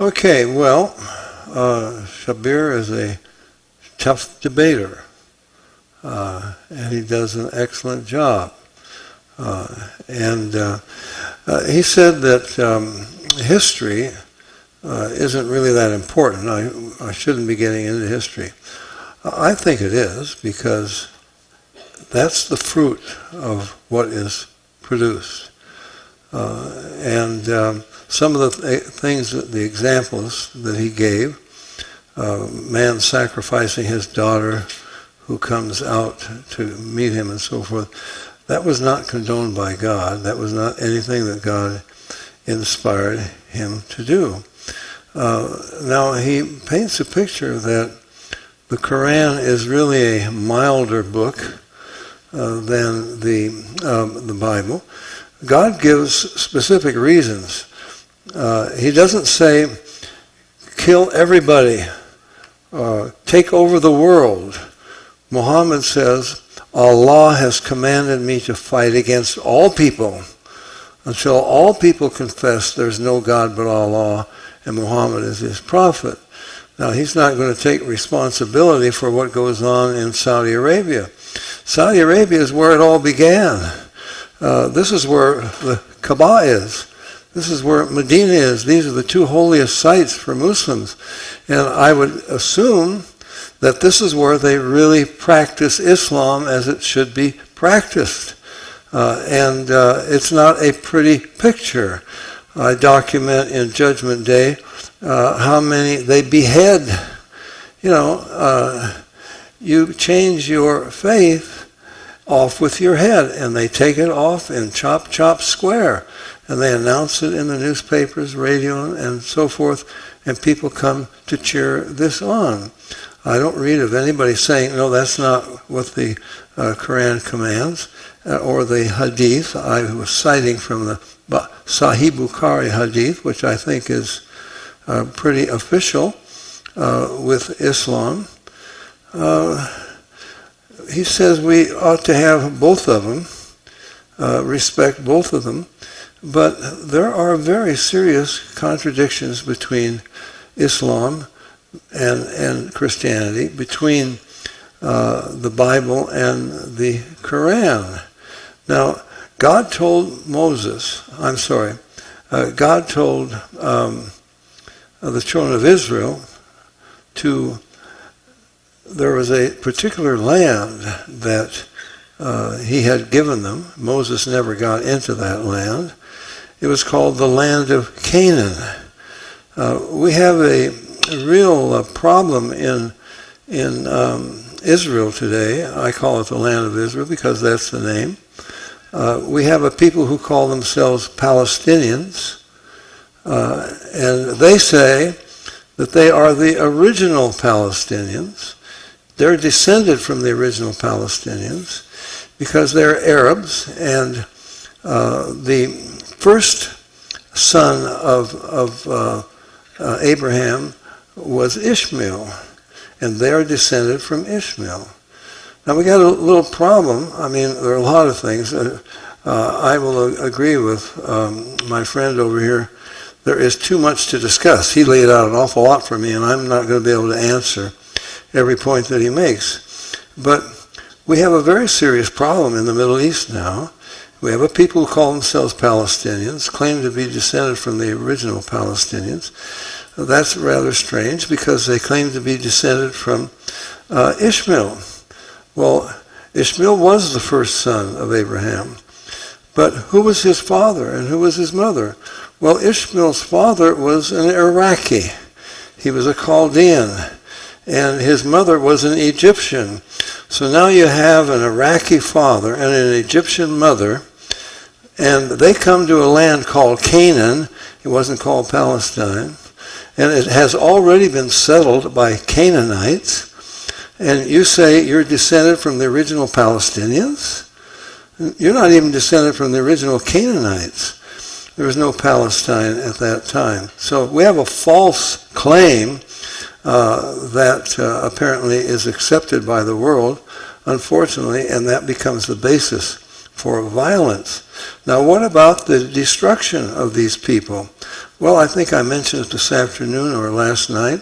Okay, well, Shabir is a tough debater, and he does an excellent job. And he said that history isn't really that important. I shouldn't be getting into history. I think it is, because that's the fruit of what is produced. And some of the things, the examples that he gave, man sacrificing his daughter who comes out to meet him and so forth, that was not condoned by God. That was not anything that God inspired him to do. Now he paints a picture that the Quran is really a milder book than the Bible. God gives specific reasons. He doesn't say, kill everybody, take over the world. Muhammad says, Allah has commanded me to fight against all people until all people confess there's no God but Allah and Muhammad is his prophet. Now, he's not going to take responsibility for what goes on in Saudi Arabia. Saudi Arabia is where it all began. This is where the Kaaba is. This is where Medina is. These are the two holiest sites for Muslims. And I would assume that this is where they really practice Islam as it should be practiced. And it's not a pretty picture. I document in Judgment Day how many they behead. You know, you change your faith off with your head, and they take it off in Chop Chop Square, and they announce it in the newspapers, radio, and so forth, and people come to cheer this on. I don't read of anybody saying, no, that's not what the Quran commands, or the Hadith. I was citing from the Sahih Bukhari Hadith, which I think is pretty official with Islam. He says we ought to have both of them, respect both of them, but there are very serious contradictions between Islam and Christianity, between the Bible and the Quran. Now, God told God told the children of Israel there was a particular land that he had given them. Moses never got into that land. It was called the land of Canaan. We have a real problem in Israel today. I call it the land of Israel because that's the name. We have a people who call themselves Palestinians, and they say that they are the original Palestinians. They're descended from the original Palestinians because they're Arabs, and the first son of Abraham was Ishmael, and they're descended from Ishmael. Now we got a little problem. I mean, there are a lot of things. I will agree with my friend over here. There is too much to discuss. He laid out an awful lot for me, and I'm not going to be able to answer every point that he makes. But we have a very serious problem in the Middle East now. We have a people who call themselves Palestinians, claim to be descended from the original Palestinians. That's rather strange because they claim to be descended from Ishmael. Well, Ishmael was the first son of Abraham. But who was his father and who was his mother? Well, Ishmael's father was an Iraqi. He was a Chaldean. And his mother was an Egyptian. So now you have an Iraqi father and an Egyptian mother, and they come to a land called Canaan. It wasn't called Palestine. And it has already been settled by Canaanites. And you say you're descended from the original Palestinians? You're not even descended from the original Canaanites. There was no Palestine at that time. So we have a false claim that apparently is accepted by the world, unfortunately, and that becomes the basis for violence. Now, what about the destruction of these people? Well, I think I mentioned it this afternoon or last night.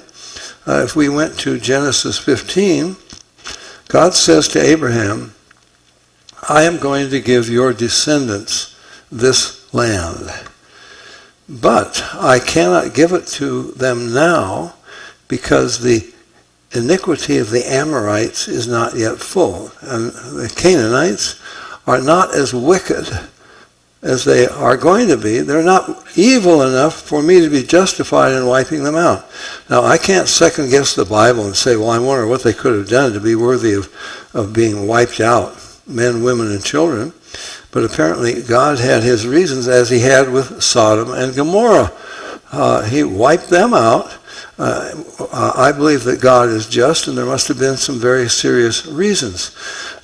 If we went to Genesis 15, God says to Abraham, I am going to give your descendants this land, but I cannot give it to them now because the iniquity of the Amorites is not yet full. And the Canaanites are not as wicked as they are going to be. They're not evil enough for me to be justified in wiping them out. Now, I can't second guess the Bible and say, well, I wonder what they could have done to be worthy of being wiped out, men, women, and children. But apparently God had his reasons, as he had with Sodom and Gomorrah. He wiped them out. I believe that God is just, and there must have been some very serious reasons.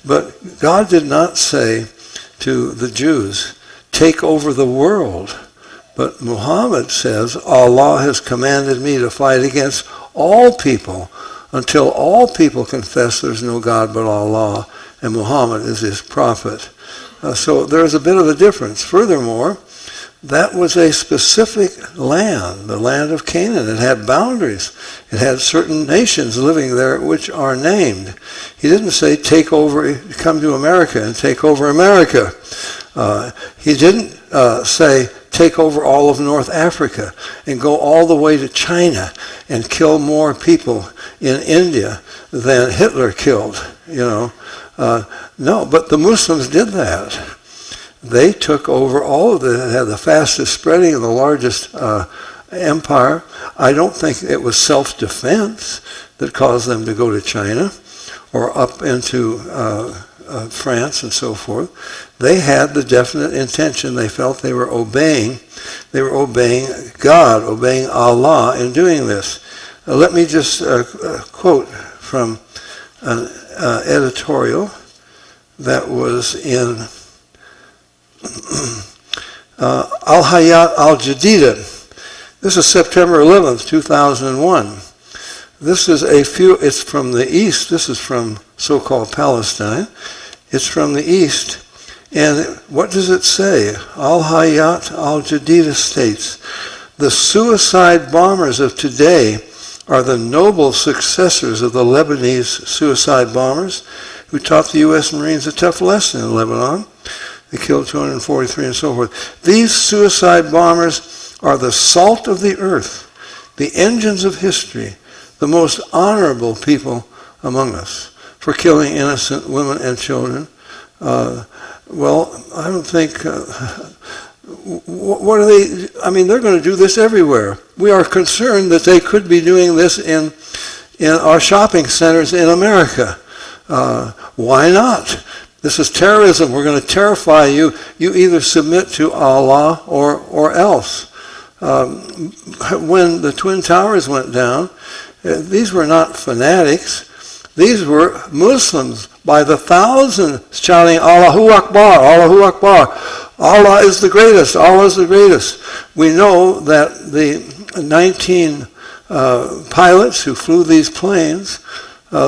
But God did not say to the Jews, take over the world. But Muhammad says, Allah has commanded me to fight against all people until all people confess there's no God but Allah, and Muhammad is his prophet. So there's a bit of a difference. Furthermore, that was a specific land, the land of Canaan. It had boundaries. It had certain nations living there which are named. He didn't say take over, come to America and take over America. He didn't say take over all of North Africa and go all the way to China and kill more people in India than Hitler killed, No, but the Muslims did that. They took over all of had the fastest spreading and the largest empire. I don't think it was self-defense that caused them to go to China or up into France and so forth. They had the definite intention. They felt they were obeying. They were obeying God, obeying Allah in doing this. Let me just quote from an editorial that was in Al-Hayat Al-Jadida. This is September 11th, 2001. This is it's from the east. This is from so-called Palestine. It's from the east. And what does it say? Al-Hayat Al-Jadida states, the suicide bombers of today are the noble successors of the Lebanese suicide bombers who taught the U.S. Marines a tough lesson in Lebanon. They killed 243 and so forth. These suicide bombers are the salt of the earth, the engines of history, the most honorable people among us for killing innocent women and children. Well, I don't think, what are they, they're going to do this everywhere. We are concerned that they could be doing this in our shopping centers in America. Why not? This is terrorism. We're going to terrify you. You either submit to Allah or else. When the Twin Towers went down, these were not fanatics. These were Muslims by the thousands shouting, Allahu Akbar, Allahu Akbar. Allah is the greatest, Allah is the greatest. We know that the 19 pilots who flew these planes